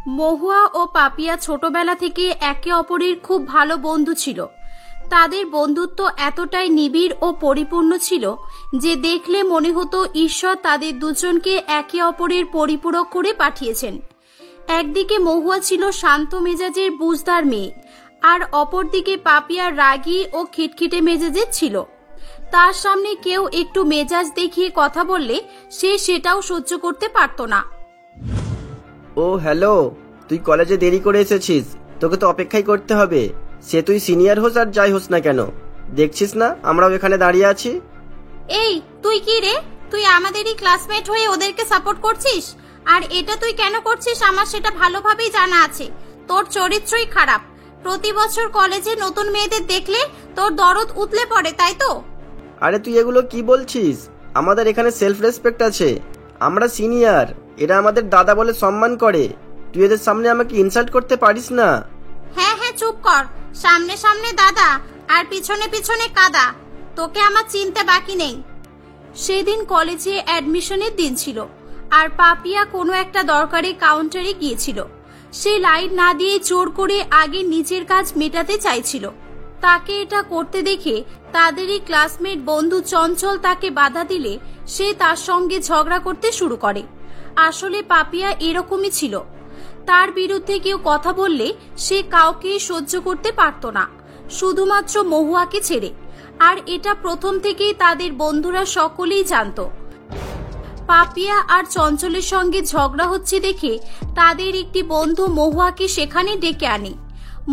মহুয়া ও পাপিয়া ছোটবেলা থেকে একে অপরের খুব ভালো বন্ধু ছিল। তাদের বন্ধুত্ব এতটাই নিবিড় ও পরিপূর্ণ ছিল যে দেখলে মনে হতো ঈশ্বর তাদের দুজনকে একে অপরের পরিপূরক করে পাঠিয়েছেন। একদিকে মহুয়া ছিল শান্ত মেজাজের বুঝদার মেয়ে, আর অপরদিকে পাপিয়া রাগী ও খিটখিটে মেজাজের ছিল। তার সামনে কেউ একটু মেজাজ দেখিয়ে কথা বললে সে সেটাও সহ্য করতে পারত না। ও হ্যালো, তুই কলেজে দেরি করে এসেছিস, তোকে তো অপেক্ষাই করতে হবে। সে তুই সিনিয়র হোস আর যাই হোস না কেন, দেখছিস না আমরাও এখানে দাঁড়িয়ে আছি। এই তুই কি রে, তুই আমাদেরই ক্লাসমেট হয়ে ওদেরকে সাপোর্ট করছিস? আর এটা তুই কেন করছিস আমার সেটা ভালোভাবেই জানা আছে। তোর চরিত্রই খারাপ। প্রতি বছর কলেজে নতুন মেয়েদের দেখলে তোর দরদ উতলে পড়ে, তাই তো? আরে তুই এগুলো কি বলছিস? আমাদের এখানে সেলফ রেসপেক্ট আছে। আমরা সিনিয়র, এরা আমাদের দাদা বলে সম্মান করে। তুই এদের সামনে আমাকে ইনসাল্ট করতে পারিস না। হ্যাঁ হ্যাঁ চুপ কর। সামনে সামনে দাদা আর পিছনে পিছনে কাদা, তোকে আমার চিনতে বাকি নেই। সেদিন কলেজে অ্যাডমিশনের দিন ছিল, আর পাপিয়া কোনো একটা দরকারি কাউন্টারে গিয়েছিল। সে লাইন না দিয়ে জোর করে আগে নিজের কাজ মেটাতে চাইছিল। তাকে এটা করতে দেখে তাদেরই ক্লাসমেট বন্ধু চঞ্চল তাকে বাধা দিলে সে তার সঙ্গে ঝগড়া করতে শুরু করে। আসলে পাপিয়া এরকমই ছিল। তার বিরুদ্ধে কেউ কথা বললে সে কাউকে সহ্য করতে পারত না, শুধুমাত্র মহুয়াকে ছেড়ে। আর এটা প্রথম থেকেই তাদের বন্ধুরা সকলেই জানত। পাপিয়া আর চঞ্চলের সঙ্গে ঝগড়া হচ্ছে দেখে তাদের একটি বন্ধু মহুয়াকে সেখানে ডেকে আনে।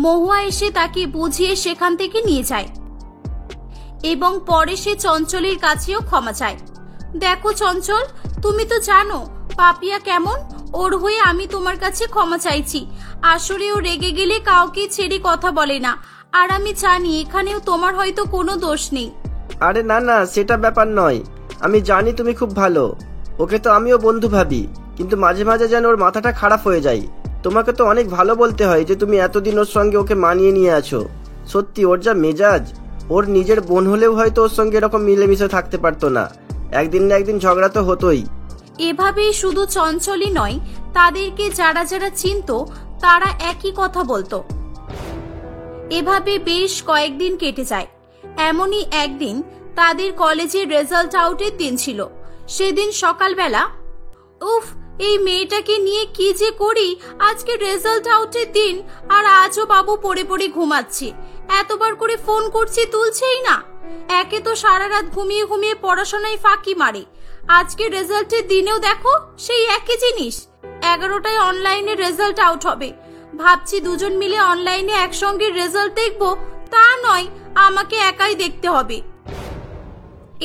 মহুয়া এসে তাকে বুঝিয়ে সেখান থেকে নিয়ে যায় এবং পরে সে চঞ্চলের কাছেও ক্ষমা চায়। দেখো চঞ্চল, তুমি তো জানো পাপিয়া কেমন, ওর হয়ে আমি তোমার কাছে ক্ষমা চাইছি। আসলে ও রেগে গেলে কাউকে ছেড়ে কথা বলে না, আর আমি জানি এখানেও তোমার হয়তো কোনো দোষ নেই। আরে না না, সেটা ব্যাপার নয়। আমি জানি তুমি খুব ভালো, ওকে তো আমিও বন্ধু ভাবি, কিন্তু মাঝে মাঝে যেন ওর মাথাটা খারাপ হয়ে যায়। তোমাকে তো অনেক ভালো বলতে হয় যে তুমি এতদিন ওর সঙ্গে ওকে মানিয়ে নিয়ে আছো। সত্যি ওর যা মেজাজ, ওর নিজের বোন হলেও হয়তো ওর সঙ্গে এরকম মিলেমিশে থাকতে পারতো না। একদিন না একদিন ঝগড়া তো হতোই। এভাবেই শুধু চঞ্চলই নয়, তাদেরকে যারা যারা চিনত তারা একই কথা বলতো। এভাবে বেশ কয়েকদিন কেটে যায়। এমনই একদিন তাদের কলেজের রেজাল্ট আউটের দিন ছিল। সেদিন সকালবেলা, উফ, এই মেয়েটাকে নিয়ে কি যে করি। আজকে রেজাল্ট আউটের দিন, আর আজও বাবু পড়ে পড়ে ঘুমাচ্ছে। এতবার করে ফোন করছি তুলছেই না। একে তো সারা রাত ঘুমিয়ে ঘুমিয়ে পড়াশোনায় ফাঁকি মারে, আজকে রেজাল্টের দিনেও দেখো সেই একই জিনিস। 11টায় অনলাইনে রেজাল্ট আউট হবে। ভাবছি দুজন মিলে অনলাইনে একসঙ্গে রেজাল্ট দেখবো, তা নয় আমাকে একাই দেখতে হবে।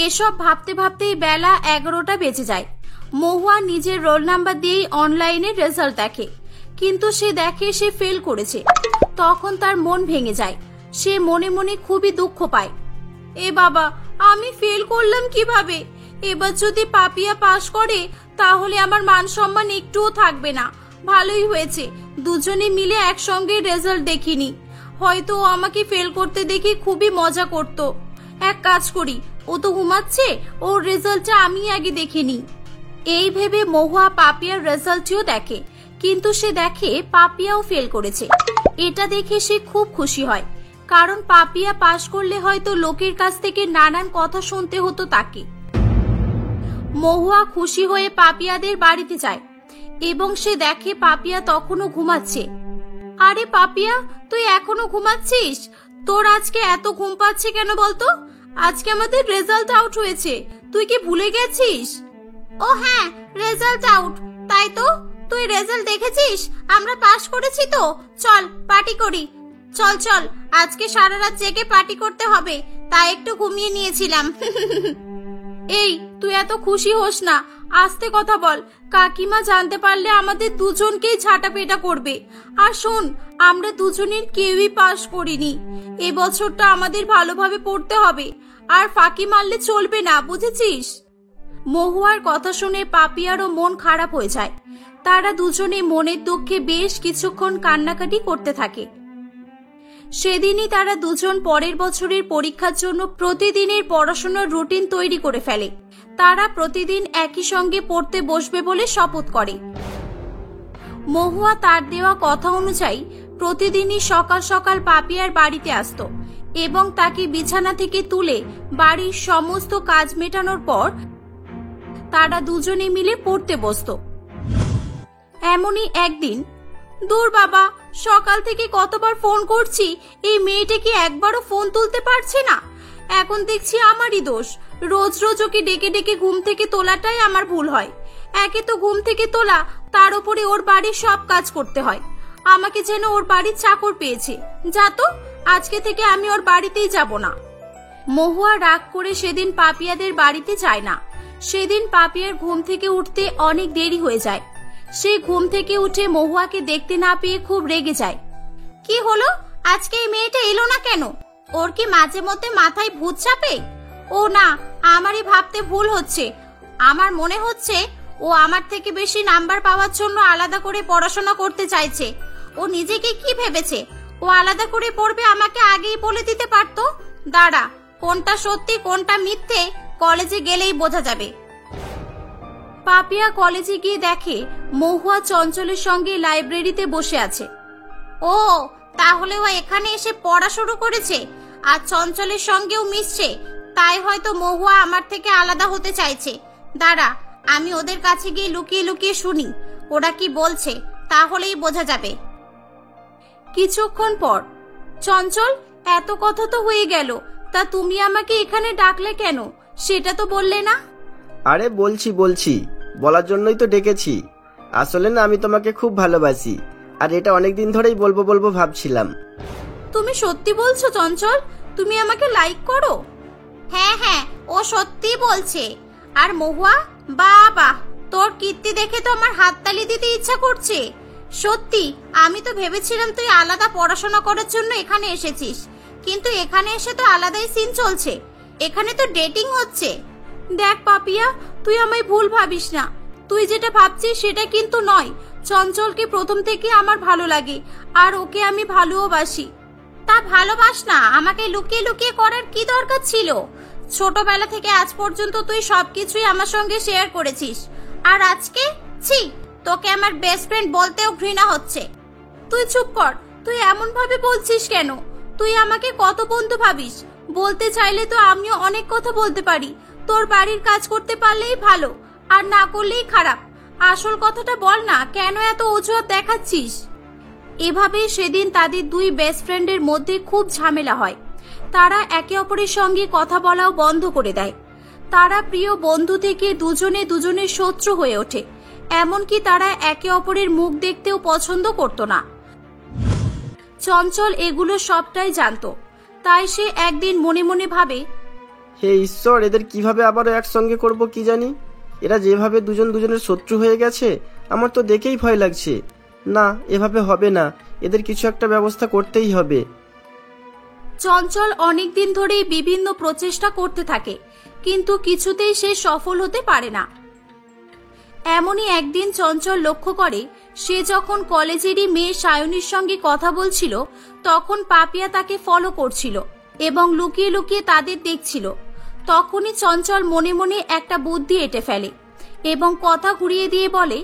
এসব ভাবতে ভাবতেই বেলা 11টা বেজে যায়। মহুয়া নিজের রোল নাম্বার দিয়েই অনলাইনে রেজাল্ট দেখে, কিন্তু সে দেখে সে ফেল করেছে। তখন তার মন ভেঙে যায়। সে মনে মনে খুবই দুঃখ পায়। এ বাবা, আমি ফেল করলাম কিভাবে? এবার যদি পাপিয়া পাশ করে তাহলে আমার মান সম্মান একটুও থাকবে না। ভালোই হয়েছে দুজনে মিলে একসঙ্গে রেজাল্ট দেখিনি, হয়তো ও আমাকে ফেল করতে দেখে খুবই মজা করত। এক কাজ করি, ও তো ঘুমাচ্ছে, ওর রেজাল্টটা আমি আগে দেখে নিই। এই ভেবে মহুয়া পাপিয়ার রেজাল্টটিও দেখে, কিন্তু সে দেখে পাপিয়াও ফেল করেছে। এটা দেখে সে খুব খুশি হয়, কারণ পাপিয়া পাশ করলে হয়তো লোকের কাছ থেকে নানান কথা শুনতে হতো তাকে। মহুয়া খুশি হয়ে পাপিয়াদের বাড়িতে যায় এবং সে দেখে পাপিয়া তখনও ঘুমাচ্ছে। আরে পাপিয়া, তুই এখনো ঘুমাচ্ছিস? তোর আজকে এত ঘুম পাচ্ছে কেন বলতো? আজকে আমাদের রেজাল্ট আউট হয়েছে, তুই কি ভুলে গেছিস? ও হ্যাঁ, রেজাল্ট আউট, তাই তো। তুই রেজাল্ট দেখেছিস? আমরা পাশ করেছি তো। চল পার্টি করি। চল চল, আজকে সারা রাত জেগে পার্টি করতে হবে, তাই একটু ঘুমিয়ে নিয়েছিলাম। এই তুই এত খুশি হোস না, আস্তে কথা বল। কাকিমা জানতে পারলে আমাদের দুজনকেই ঝাঁটাপেটা করবে। আর শোন, আমরা দুজনের কেউই পাশ করিনি। এবছরটা আমাদের ভালোভাবে পড়তে হবে, আর ফাঁকি মারলে চলবে না, বুঝেছিস? মহুয়ার কথা শুনে পাপিয়ারও মন খারাপ হয়ে যায়। তারা দুজনে মনের দুঃখে বেশ কিছুক্ষণ কান্নাকাটি করতে থাকে। সেদিনই তারা দুজন পরের বছরের পরীক্ষার জন্য প্রতিদিনের পড়াশোনার রুটিন তৈরি করে ফেলে। তারা প্রতিদিন একই সঙ্গে পড়তে বসবে বলে শপথ করে। মহুয়া তার দেওয়া কথা অনুযায়ী প্রতিদিনই সকাল সকাল পাপিয়ার বাড়িতে আসতো এবং তাকে বিছানা থেকে তুলে বাড়ির সমস্ত কাজ মেটানোর পর তারা দুজনে মিলে পড়তে বসতো। এমনই একদিন, দূর বাবা, সকাল থেকে কতবার ফোন করছি, এই মেয়েটা কি একবারও ফোন তুলতে পারছে না। এখন দেখছি আমারই দোষ, রোজ রোজ ওকে ডেকে ডেকে ঘুম থেকে তোলাটাই আমার ভুল হয়। একে তো ঘুম থেকে তোলা, তার উপরে ওর বাড়ির সব কাজ করতে হয়। আমাকে যেন ওর বাড়ির চাকর পেয়েছে। যা তো, আজকে থেকে আমি ওর বাড়িতেই যাব না। মহুয়া রাগ করে সেদিন পাপিয়াদের বাড়িতে যায় না। সেদিন পাপিয়ার ঘুম থেকে উঠতে অনেক দেরি হয়ে যায়। সে ঘুম থেকে উঠে মহুয়াকে দেখতে না পেয়ে খুব রেগে যায়। কি হলো, আজকে এই মেয়েটা এলো না কেন? ওর কি মাঝে মধ্যে মাথায় ভূত চাপে? ও না, আমারই ভাবতে ভুল হচ্ছে। আমার মনে হচ্ছে ও আমার থেকে বেশি নাম্বার পাওয়ার জন্য আলাদা করে পড়াশোনা করতে চাইছে। ও নিজেকে কি ভেবেছে? ও আলাদা করে পড়বে, আমাকে আগেই বলে দিতে পারতো। দাঁড়া, কোনটা সত্যি কোনটা মিথ্যে কলেজে গেলেই বোঝা যাবে। পাপিয়া কলেজে গিয়ে দেখে মহুয়া চঞ্চলের সঙ্গে লাইব্রেরিতে বসে আছে। ও, তাহলে ও এখানে এসে পড়া শুরু করেছে আর চঞ্চলের সঙ্গেও মিশছে। তাই হয়তো মহুয়া আমার থেকে আলাদা হতে চাইছে। দাঁড়া, আমি ওদের কাছে গিয়ে লুকিয়ে লুকিয়ে শুনি ওরা কি বলছে, তাহলেই বোঝা যাবে। কিছুক্ষণ পর, চঞ্চল, এত কথা তো হয়ে গেল, তা তুমি আমাকে এখানে ডাকলে কেন সেটা তো বললে না? আরে বলছি, বলার জন্যই তো ডেকেছি। আসলে না, আমি তোমাকে খুব ভালোবাসি, আর এটা অনেকদিন ধরেই বলবো ভাবছিলাম। তুমি সত্যি বলছো চঞ্চল? তুমি আমাকে লাইক করো? হ্যাঁ হ্যাঁ, ও সত্যি বলছে। আর মহুয়া, বাবা, তোর কীর্তি দেখে তো আমার হাততালি দিতে ইচ্ছা করছে। সত্যি, আমি তো ভেবেছিলাম তুই আলাদা পড়াশোনা করার জন্য এখানে এসেছিস, কিন্তু এখানে এসে তো আলাদাই সিন চলছে। এখানে তো ডেটিং হচ্ছে। দেখ পাপিয়া, তুই আমায় ভুল ভাবিস না। তুই যেটা ভাবছিস সেটা কিন্তু নয়। চঞ্চলকে প্রথম থেকে আমার ভালো লাগে, আর ওকে আমি ভালোবাসি। তা ভালোবাস না, আমাকে লুকিয়ে লুকিয়ে করার কি দরকার ছিল? ছোটবেলা থেকে আজ পর্যন্ত তুই সবকিছুই আমার সঙ্গে শেয়ার করেছিস, আর আজকে ছি, তোকে আমার বেস্ট ফ্রেন্ড বলতেও ঘৃণা হচ্ছে। তুই চুপ কর, তুই এমন ভাবে বলছিস কেন? তুই আমাকে কত বন্ধু ভাবিস। বলতে চাইলে তো আমিও অনেক কথা বলতে পারি। তোর বাড়ির কাজ করতে পারলেই ভালো, আর না করলেই খারাপ। আসল কথাটা বল না, কেন এত অজুহাত দেখাচ্ছিস? এভাবে সেদিন তাদের দুই বেস্ট ফ্রেন্ডের মধ্যে খুব ঝামেলা হয়। তারা একে অপরের সঙ্গে কথা বলাও বন্ধ করে দেয়। তারা প্রিয় বন্ধু থেকে দুজনে দুজনের শত্রু হয়ে ওঠে। এমনকি তারা একে অপরের মুখ দেখতেও পছন্দ করত না। চঞ্চল এগুলো সবটাই জানতো। তাই সে একদিন মনে মনে ভাবে, হে ঈশ্বর, এদের কিভাবে আবারও একসঙ্গে করব কি জানি। এরা যেভাবে দুজন দুজনের শত্রু হয়ে গেছে, আমার তো দেখেই ভয় লাগছে। না, এভাবে হবে না, এদের কিছু একটা ব্যবস্থা করতেই হবে। চঞ্চল অনেকদিন ধরেই বিভিন্ন প্রচেষ্টা করতে থাকে, কিন্তু কিছুতেই সে সফল হতে পারে না। এমনই একদিন চঞ্চল লক্ষ্য করে, সে যখন কলেজেরই মেয়ে সায়নীর সঙ্গে কথা বলছিল, তখন পাপিয়া তাকে ফলো করছিল এবং লুকিয়ে লুকিয়ে তাদের দেখছিল। তখনই চঞ্চল মনে মনে একটা বুদ্ধি এঁটে ফেলে এবং কথা ঘুরিয়ে দিয়ে বলে,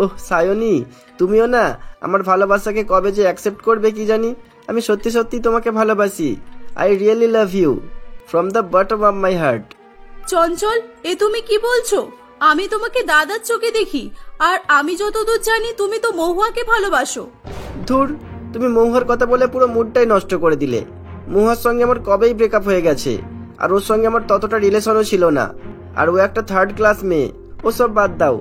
ওহ সায়নী, তুমিও না আমার ভালোবাসাকে কবে যে অ্যাকসেপ্ট করবে কি জানি। আমি সত্যি সত্যি তোমাকে ভালোবাসি। I really love you from the bottom of my heart. Chanchal, এ তুমি কি বলছো? আমি তোমাকে দাদার চোখে দেখি, আর আমি যতদূর জানি তুমি তো মহুয়াকে ভালোবাসো। ধুর, তুমি মহুয়ার কথা বলে পুরো মুডটাই নষ্ট করে দিলে। মহুয়ার সঙ্গে আমার কবেই ব্রেকআপ হয়ে গেছে, আর ওর সঙ্গে আমার ততটা রিলেশনও ছিল না। আর ও একটা থার্ড ক্লাস মেয়ে। ওসব বাদ দাও।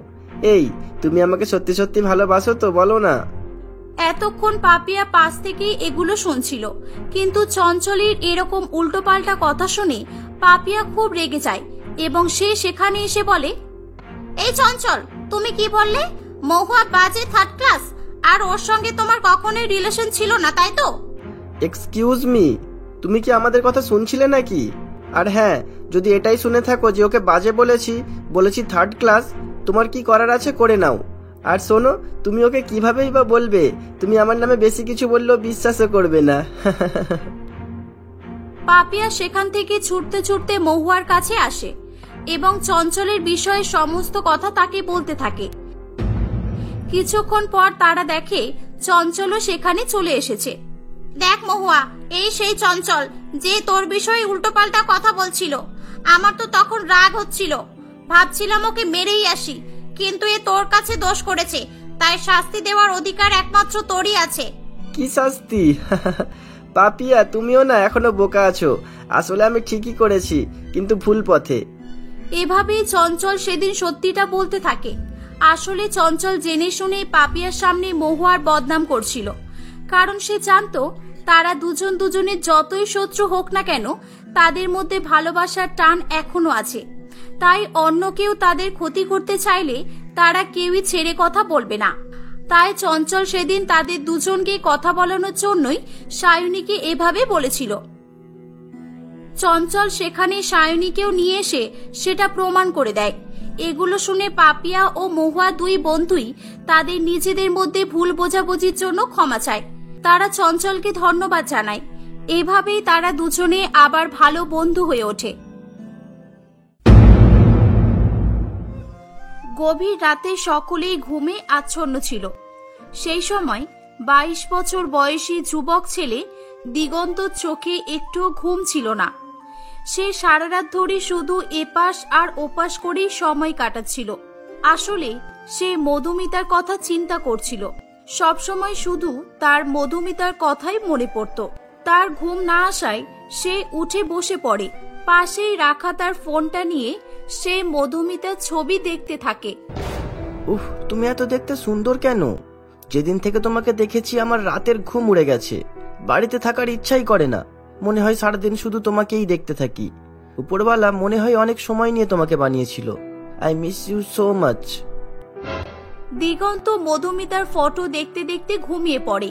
এই, তুমি আমাকে সত্যি সত্যি ভালোবাসো তো, বলো না। এতক্ষণ পাপিয়া পাশ থেকেই এগুলো শুনছিল, কিন্তু চঞ্চলের এরকম উল্টোপাল্টা কথা শুনে পাপিয়া খুব রেগে যায় এবং সে সেখানে এসে বলে, এই চঞ্চল, তুমি কি বললে? মহুয়া বাজে থার্ড ক্লাস, আর ওর সঙ্গে তোমার কখনোই রিলেশন ছিল না, তাই তো? এক্সকিউজ মি, তুমি কি আমাদের কথা শুনছিলে নাকি? আর হ্যাঁ, যদি এটাই শুনে থাকো যে ওকে বাজে বলেছি থার্ড ক্লাস, তোমার কি করার আছে করে নাও। আর শোনো, তুমি ওকে কিভাবেই বা বলবে? তুমি আমার নামে বেশি কিছু বললেও বিশ্বাসও করবে না। পাপিয়া সেখান থেকে ছুটতে ছুটতে মহুয়ার কাছে আসে এবং চঞ্চলের বিষয়ে সমস্ত কথা তাকে বলতে থাকে। কিছুক্ষণ পর তারা দেখে চঞ্চলও সেখানে চলে এসেছে। দেখ মহুয়া, এই সেই চঞ্চল যে তোর বিষয়ে উল্টোপাল্টা কথা বলছিল। আমার তো তখন রাগ হচ্ছিল, ভাবছিলাম ওকে মেরেই আসি, কিন্তু এ তোর কাছে দোষ করেছে, তাই শাস্তি দেওয়ার অধিকার একমাত্র তোরই আছে। কি শাস্তি? পাপিয়া, তুমিও না এখনো বোকা আছো। আসলে আমি ঠিকই করেছি, কিন্তু ভুল পথে। এভাবেই চঞ্চল সেদিন সত্যিটা বলতে থাকে। আসলে চঞ্চল জেনে শুনেই পাপিয়ার সামনে মহুয়ার বদনাম করছিল, কারণ সে জানতো তারা দুজন দুজনের যতই শত্রু হোক না কেন, তাদের মধ্যে ভালোবাসার টান এখনো আছে। তাই অন্য কেউ তাদের ক্ষতি করতে চাইলে তারা কেউই ছেড়ে কথা বলবে না। তাই চঞ্চল সেদিন তাদের দুজনকে কথা বলানোর জন্যই সায়নীকে এভাবে বলেছিল। চঞ্চল সেখানে সায়নীকেও নিয়ে এসে সেটা প্রমাণ করে দেয়। এগুলো শুনে পাপিয়া ও মহুয়া দুই বন্ধুই তাদের নিজেদের মধ্যে ভুল বোঝাবুঝির জন্য ক্ষমা চায়। তারা চঞ্চলকে ধন্যবাদ জানায়। এভাবেই তারা দুজনে আবার ভালো বন্ধু হয়ে ওঠে। গভীর রাতে সকলেই ঘুমে আচ্ছন্ন ছিল। সেই সময় 22 বছর বয়সী যুবক ছেলে দিগন্ত চোখে একটুও ঘুম ছিল না। সে সারা রাত ধরে শুধু এপাশ আর ওপাশ করেই সময় কাটাচ্ছিল। আসলে সে মধুমিতার কথা চিন্তা করছিল। সবসময় শুধু তার মধুমিতার কথাই মনে পড়ত। তার ঘুম না আসায় সে উঠে বসে পড়ে। পাশেই রাখা তার ফোনটা নিয়ে সে মধুমিতার ছবি দেখতে থাকে। উফ, তুমি এত দেখতে সুন্দর কেন? যেদিন থেকে তোমাকে দেখেছি আমার রাতের ঘুম উড়ে গেছে। বাড়িতে থাকার ইচ্ছাই করে না। মনে হয় সারাদিন শুধু তোমাকেই দেখতে থাকি। উপরওয়ালা মনে হয় অনেক সময় নিয়ে তোমাকে বানিয়েছিল। I miss you so much. Diganta মধুমিতার ফটো দেখতে দেখতে ঘুমিয়ে পড়ে।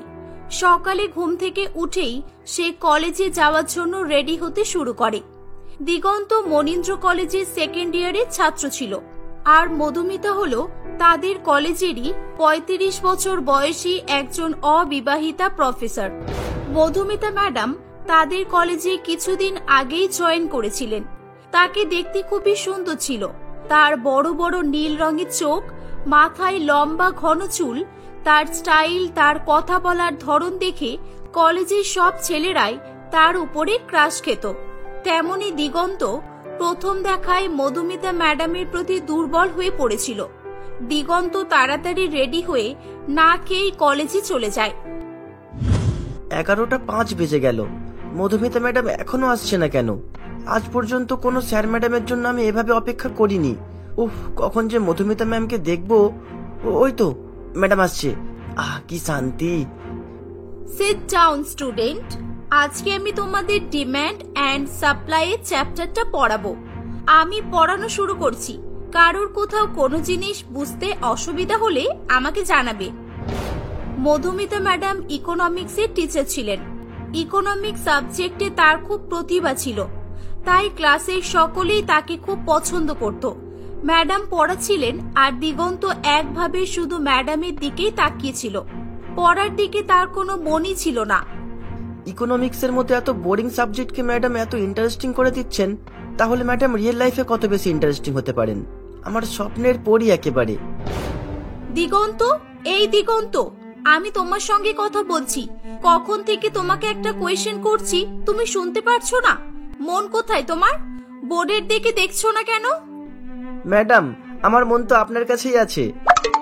সকালে ঘুম থেকে উঠেই সে কলেজে যাওয়ার জন্য রেডি হতে শুরু করে। দিগন্ত মনীন্দ্র কলেজের সেকেন্ড ইয়ারের ছাত্র ছিল, আর মধুমিতা হলো তাদের কলেজেরই 35 বছর বয়সী একজন অবিবাহিতা প্রফেসর। মধুমিতা ম্যাডাম তাদের কলেজে কিছুদিন আগেই জয়েন করেছিলেন। তাকে দেখতে খুবই সুন্দর ছিল। তার বড় বড় নীল রঙের চোখ, মাথায় লম্বা ঘন চুল, তার স্টাইল, তার কথা বলার ধরন দেখে কলেজের সব ছেলেরাই তার উপরে ক্রাশ খেত। তেমনি দিগন্ত প্রথম দেখায় মধুমিতা ম্যাডামের প্রতি দুর্বল হয়ে পড়েছিল। দিগন্ত তাড়াতাড়ি রেডি হয়ে না খেয়েই কলেজে চলে যায়। 11:05 বেজে গেল। মধুমিতা ম্যাডাম এখনো আসছে না কেন? আজ পর্যন্ত কোনো স্যার ম্যাডামের জন্য আমি এভাবে অপেক্ষা করিনি। উফ, কখন যে মধুমিতা ম্যামকে দেখবো। ওই তো ম্যাডাম আসছে। কি শান্তি। Sit down student. আজকে আমি তোমাদের ডিমান্ড অ্যান্ড সাপ্লাই এর চ্যাপ্টারটা পড়াবো। আমি পড়ানো শুরু করছি। কারোর কোথাও কোনো জিনিস বুঝতে অসুবিধা হলে আমাকে জানাবে। মধুমিতা ম্যাডাম ইকোনমিক্সের টিচার ছিলেন। ইকোনমিক্স সাবজেক্টে তার খুব প্রতিভা ছিল, তাই ক্লাসের সকলেই তাকে খুব পছন্দ করত। ম্যাডাম পড়াচ্ছিলেন আর দিগন্ত একভাবে শুধু ম্যাডামের দিকেই তাকিয়েছিল। পড়ার দিকে তার কোনো মনই ছিল না। ইকোনমিক্সের মতো এত বোরিং সাবজেক্টকে ম্যাডাম এত ইন্টারেস্টিং করে দিচ্ছেন, তাহলে ম্যাডাম রিয়েল লাইফে কত বেশি ইন্টারেস্টিং হতে পারেন। আমার স্বপ্নের পরই একেবারে। দিগন্ত, এই দিগন্ত, আমি তোমার সঙ্গে কথা বলছি। কখন থেকে তোমাকে একটা কোয়েশ্চেন করছি, তুমি শুনতে পারছো না? মন কোথায় তোমার? বোর্ডের দিকে দেখছো না কেন? ম্যাডাম, আমার মন তো আপনার কাছেই আছে।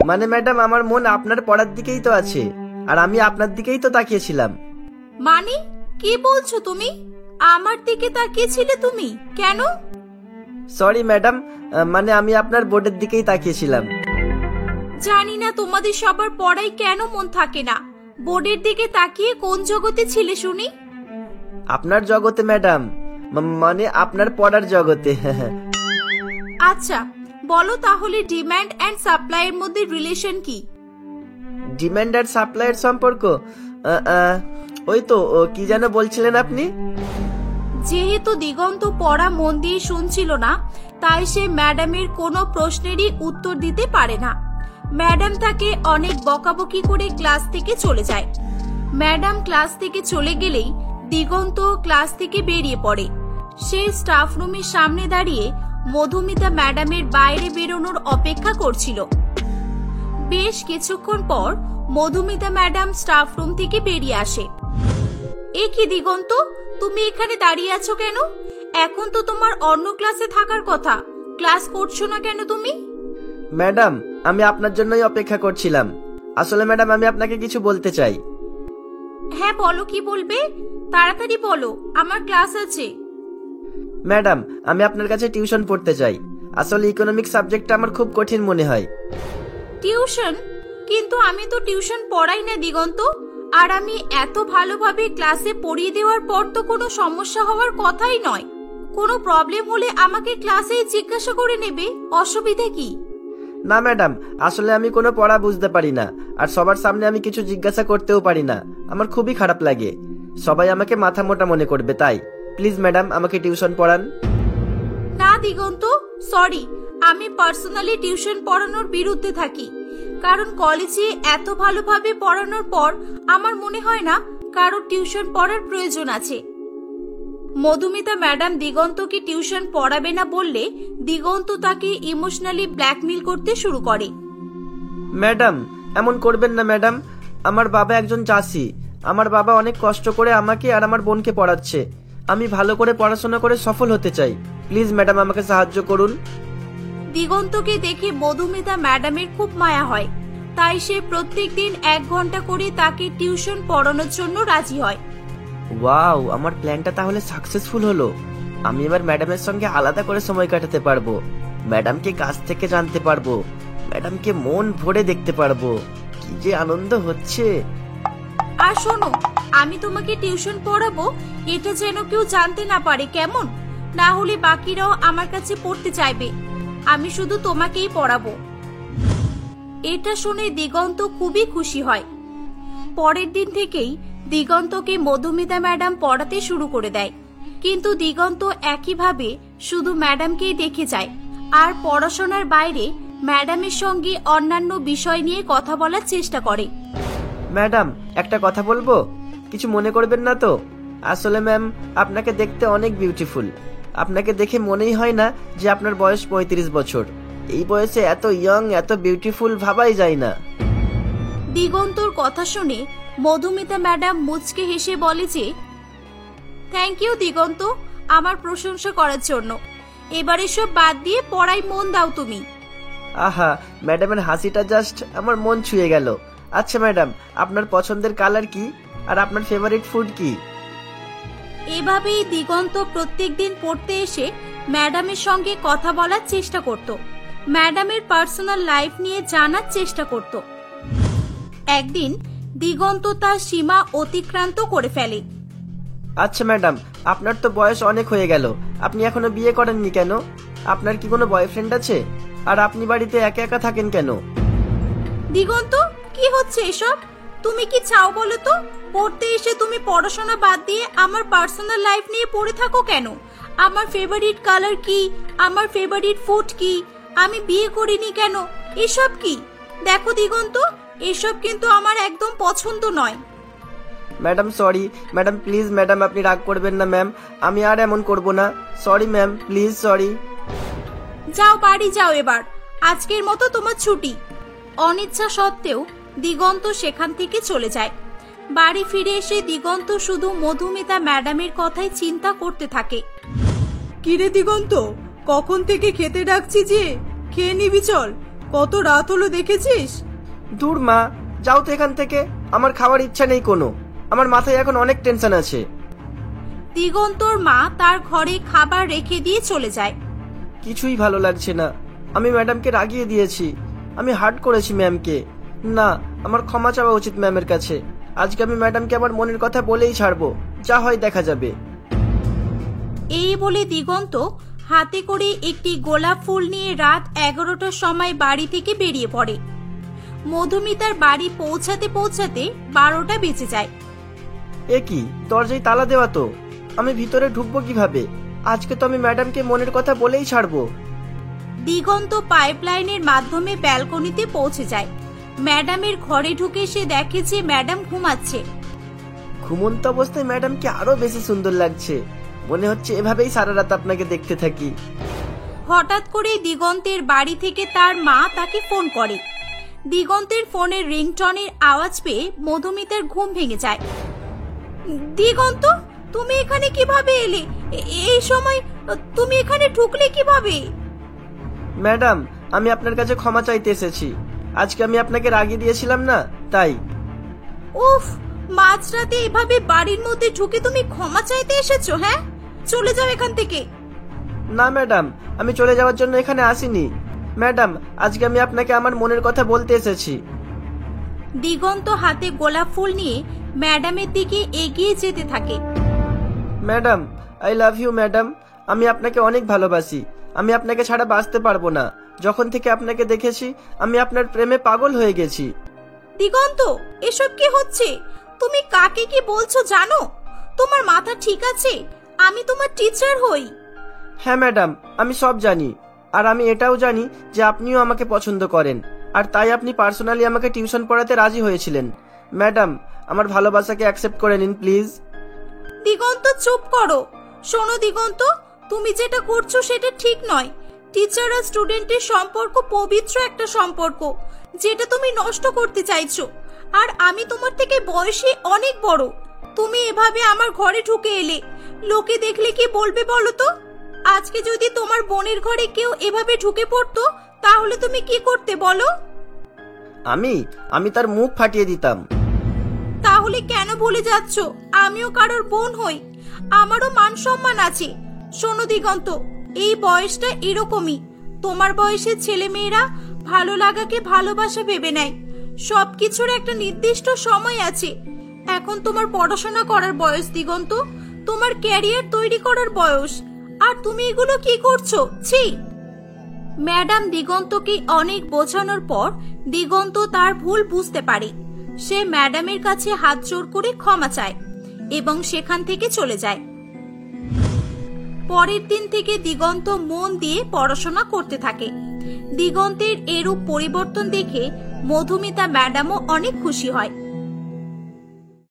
মানে ম্যাডাম, আমার মন আপনার পড়ার দিকেই তো আছে, আর আমি আপনার দিকেই তো তাকিয়েছিলাম। মানে কি বলছো তুমি? আমার দিকে তাকিয়েছিলে তুমি কেন? সরি ম্যাডাম, মানে আমি আপনার বোর্ডের দিকেই তাকিয়েছিলাম। জানি না তোমাদের সবার পড়াই কেন মন থাকে না। বোর্ডের দিকে তাকিয়ে কোন জগতে ছিলে শুনি? আপনার জগতে ম্যাডাম, মানে আপনার পড়ার জগতে। আচ্ছা বলো তাহলে ডিমান্ড এন্ড সাপ্লাই এর মধ্যে রিলেশন কি? ডিমান্ড আর সাপ্লাই এর সম্পর্ক? ওই তো কি যেন বলছিলেন আপনি। যেহেতু দিগন্ত পড়া মন দিয়ে শুনছিল না, তাই সে ম্যাডামের কোনো প্রশ্নেরই উত্তর দিতে পারে না। ম্যাডাম তাকে অনেক বকাবকি করে ক্লাস থেকে চলে যায়। ম্যাডাম ক্লাস থেকে চলে গেলেই দিগন্ত ক্লাস থেকে বেরিয়ে পড়ে। সে স্টাফ রুমের সামনে দাঁড়িয়ে মধুমিতা ম্যাডামের বাইরে বেরোনোর অপেক্ষা করছিল। বেশ কিছুক্ষণ পর মধুমিতা ম্যাডাম স্টাফ রুম থেকে বেরিয়ে আসে। এ কি দিগন্ত, তুমি এখানে দাঁড়িয়ে আছো কেন? এখন তো তোমার অন্য ক্লাসে থাকার কথা, ক্লাস করছো না কেন তুমি? ম্যাডাম, আমি আপনার জন্যই অপেক্ষা করছিলাম। আসলে ম্যাডাম, আমি আপনাকে কিছু বলতে চাই। হ্যাঁ বলো, কি বলবে? তাড়াতাড়ি বলো, আমার ক্লাস আছে। ম্যাডাম, আমি আপনার কাছে টিউশন পড়তে চাই। আসলে ইকোনমিক সাবজেক্টটা আমার খুব কঠিন মনে হয়। টিউশন? কিন্তু আমি তো টিউশন পড়াই না দিগন্ত, আর আমি এত ভালোভাবে ক্লাসে পড়িয়ে দেওয়ার পর তো কোনো সমস্যা হওয়ার কথাই নয়। কোনো প্রবলেম হলে আমাকে ক্লাসেই জিজ্ঞাসা করে নেবে, অসুবিধা কি? না ম্যাডাম, আসলে আমি কোনো পড়া বুঝতে পারি না, আর সবার সামনে আমি কিছু জিজ্ঞাসা করতেও পারি না। আমার খুবই খারাপ লাগে, সবাই আমাকে মাথা মোটা মনে করবে। তাই প্লিজ ম্যাডাম, আমাকে টিউশন পড়ান। না দিগন্ত, সরি, আমি পার্সোনালি টিউশন পড়ানোর বিরুদ্ধে থাকি। কারণ কলেজে এত ভালোভাবে পড়ানোর পর আমার মনে হয় না কারো টিউশন পড়ার প্রয়োজন আছে। মধুমিতা ম্যাডাম দিগন্তকে টিউশন পড়াবে না বললে দিগন্ত তাকে ইমোশনালি ব্ল্যাকমেল করতে শুরু করে। ম্যাডাম, এমন করবেন না ম্যাডাম। আমার বাবা একজন চাষি। আমার বাবা অনেক কষ্ট করে আমাকে আর আমার বোনকে পড়াচ্ছে। আমি ভালো করে পড়াশোনা করে সফল হতে চাই। প্লিজ ম্যাডাম, আমাকে সাহায্য করুন। দিগন্তকে দেখে মধুমিতা ম্যাডামের খুব মায়া হয়, তাই সে প্রত্যেকদিন 1 ঘন্টা করে তাকে টিউশন পড়ানোর জন্য রাজি হয়। ওয়াও, আমার প্ল্যানটা তাহলে সাকসেসফুল হলো। আমি এবার ম্যাডামের সঙ্গে আলাদা করে সময় কাটাতে পারবো, ম্যাডামকে কাছ থেকে জানতে পারবো, ম্যাডামকে মন ভরে দেখতে পারবো। কি যে আনন্দ হচ্ছে। আর শোনো, আমি তোমাকে টিউশন পড়াবো এটা যেন কেউ জানতে না পারে, কেমন? না হলে বাকিরাও আমার কাছে পড়তে চাইবে। আমি শুধু তোমাকেই পড়াবো। এটা শুনে দিগন্ত খুবই খুশি হয়। পরের দিন থেকেই দিগন্তকে মধুমিতা ম্যাডাম পড়াতে শুরু করে দেয়। কিন্তু দিগন্ত একইভাবে শুধু ম্যাডামকেই দেখে যায়, আর পড়াশোনার বাইরে ম্যাডামের সঙ্গে অন্যান্য বিষয় নিয়ে কথা বলার চেষ্টা করে। ম্যাডাম, একটা কথা বলবো, কিছু মনে করবেন না তো? আসলে ম্যাম, আপনাকে দেখতে অনেক বিউটিফুল। আপনাকে দেখে মনেই হয় না যে আপনার বয়স 35 বছর। এই বয়সে এত ইয়ং, এত বিউটিফুল ভাবাই যায় না। দিগন্তর কথা শুনে মধুমিতা ম্যাডাম মুচকে হেসে বলে যে, থ্যাংক ইউ দিগন্ত, আমার প্রশংসা করার জন্য। এবার এসব বাদ দিয়ে পড়ায় মন দাও তুমি। আহা, ম্যাডামের হাসিটা জাস্ট আমার মন ছুঁয়ে গেল। আচ্ছা ম্যাডাম, আপনার পছন্দের কালার কি, আর আপনার ফেভারিট ফুড কি? এভাবেই দিগন্ত প্রত্যেকদিন পড়তে এসে ম্যাডামের সঙ্গে কথা বলার চেষ্টা করত, ম্যাডামের পার্সোনাল লাইফ নিয়ে জানার চেষ্টা করত। একদিন দিগন্ত তার সীমা অতিক্রান্ত করে ফেলে। আচ্ছা ম্যাডাম, আপনার তো বয়স অনেক হয়ে গেল, আপনি এখনো বিয়ে করেননি কেন? আপনার কি কোনো বয়ফ্রেন্ড আছে? আর আপনি বাড়িতে একা একা থাকেন কেন? দিগন্ত, কি হচ্ছে এসব? তুমি কি চাও বলো তো? পড়তে এসে তুমি পড়াশোনা বাদ দিয়ে আমার পার্সোনাল লাইফ নিয়ে পড়ে থাকো কেন? আমার ফেভারিট কালার কি, আমার ফেভারিট ফুড কি, আমি বিয়ে করিনি কেন, এসব কি? দেখো দিগন্ত, এসব কিন্তু আমার একদম পছন্দ নয়। Madam sorry madam, please madam, আপনি রাগ করবেন না ম্যাম। আমি আর এমন করব না। Sorry ma'am, please sorry. যাও বাড়ি যাও, এবার আজকের মতো তোমার ছুটি। অনিচ্ছা সত্ত্বেও দিগন্ত সেখান থেকে চলে যায়। বাড়ি ফিরে এসে দিগন্ত শুধু মধুমিতা ম্যাডামের কথাই চিন্তা করতে থাকে। কিরে দিগন্ত, কখন থেকে খেতে ডাকছি যে, খেয়ে নিবি চল। কত রাত হলো দেখেছিস? দূর মা, যাও তো এখান থেকে। আমার খাওয়ার ইচ্ছা নেই কোনো। আমার মাথায় এখন অনেক টেনশন আছে। দিগন্তর মা তার ঘরে খাবার রেখে দিয়ে চলে যায়। কিছুই ভালো লাগছে না। আমি ম্যাডামকে রাগিয়ে দিয়েছি, আমি হার্ট করেছি ম্যামকে। না, আমার ক্ষমা চাওয়া উচিত ম্যামের কাছে। আজকে আমি ম্যাডামকে আমার মনের কথা বলেই ছাড়বো, যা হয় দেখা যাবে। এই বলে দিগন্ত হাতে করে একটি গোলাপ ফুল নিয়ে রাত 11টার সময় বাড়ি থেকে বেরিয়ে পড়ে। মধুমিতার বাড়ি পৌঁছাতে পৌঁছাতে 12টা বেজে যায়। এ কি, দরজায় তালা দেওয়া তো? আমি ভিতরে ঢুকবো কিভাবে? আজকে তো আমি ম্যাডামকে মনের কথা বলেই ছাড়বো। দিগন্ত পাইপলাইনের মাধ্যমে ব্যালকনিতে পৌঁছে যায়। ম্যাডামের ঘরে ঢুকে সে দেখে যে ম্যাডাম ঘুমাচ্ছে। ঘুমন্ত অবস্থায় ম্যাডামকে আরো বেশি সুন্দর লাগছে। মনে হচ্ছে এভাবেই সারা রাত আপনাকে দেখতে থাকি। হঠাৎ করে দিগন্তের বাড়ি থেকে তার মা তাকে ফোন করে। দিগন্তের ফোনের রিংটনের আওয়াজ পেয়ে মধুমিতার ঘুম ভেঙে যায়। দিগন্ত, তুমি এখানে কিভাবে এলে? এই সময় তুমি এখানে ঢুকলে কিভাবে? ম্যাডাম, আমি আপনার কাছে ক্ষমা চাইতে এসেছি। আজকে আমি আপনাকে রাগিয়ে দিয়েছিলাম না, তাই। উফ, মাঝরাতে এভাবে বাড়ির মধ্যে ঢুকে তুমি ক্ষমা চাইতে এসেছো? হ্যাঁ, চলে যাও এখান থেকে। না ম্যাডাম, আমি চলে যাওয়ার জন্য এখানে আসিনি। ম্যাডাম, আজকে আমি আপনাকে আমার মনের কথা বলতে এসেছি। দিগন্ত হাতে গোলাপ ফুল নিয়ে ম্যাডামের দিকে এগিয়ে যেতে থাকে। Madam, I love you madam. আমি আপনাকে অনেক ভালোবাসি। আমি আপনাকে ছাড়া বাঁচতে পারবো না। যখন থেকে আপনাকে দেখেছি আমি আপনার প্রেমে পাগল হয়ে গেছি। দিগন্ত, এসব কি হচ্ছে? তুমি কাকে কি বলছো জানো? তোমার মাথা ঠিক আছে? আমি তোমার টিচার হই। হ্যাঁ ম্যাডাম, আমি সব জানি। আর আমি এটাও জানি যে আপনিও আমাকে পছন্দ করেন, আর তাই আপনি পার্সোনালি আমাকে টিউশন পড়াতে রাজি হয়েছিলেন। ম্যাডাম, আমার ভালোবাসাকে অ্যাকসেপ্ট করে নিন প্লিজ। দিগন্ত, চুপ করো। শোনো দিগন্ত, তুমি যেটা করছো সেটা ঠিক নয়। টিচার আর স্টুডেন্টের সম্পর্ক পবিত্র একটা সম্পর্ক, যেটা তুমি নষ্ট করতে চাইছো। আর আমি তোমার থেকে বয়সে অনেক বড়। তুমি এভাবে আমার ঘরে ঢুকে এলে, লোকে দেখলে কি বলবে বলো তো? আজকে যদি তোমার বোনের ঘরে কেউ এভাবে ঢুকে পড়তো, তাহলে তুমি কি করতে বলো? আমি তার মুখ ফাটিয়ে দিতাম। তাহলে কেন ভুলে যাচ্ছ আমিও কারোর বোন হই? আমারও মান সম্মান আছে। শোনো দিগন্ত, এই বয়সটা এরকমই। তোমার বয়সের ছেলে মেয়েরা ভালো লাগাকে ভালোবাসা ভেবে নেয়। সবকিছুর একটা নির্দিষ্ট সময় আছে। এখন তোমার পড়াশোনা করার বয়স দিগন্ত, তোমার ক্যারিয়ার তৈরি করার বয়স। আর তুমি এগুলো কি করছো? ছি! ম্যাডাম দিগন্তকে অনেক বোঝানোর পর দিগন্ত তার ভুল বুঝতে পারে। সে ম্যাডামের কাছে হাত জোর করে ক্ষমা চায় এবং সেখান থেকে চলে যায়। পরের দিন থেকে দিগন্ত মন দিয়ে পড়াশোনা করতে থাকে। দিগন্তের এরূপ পরিবর্তন দেখে মধুমিতা ম্যাডামও অনেক খুশি হয়।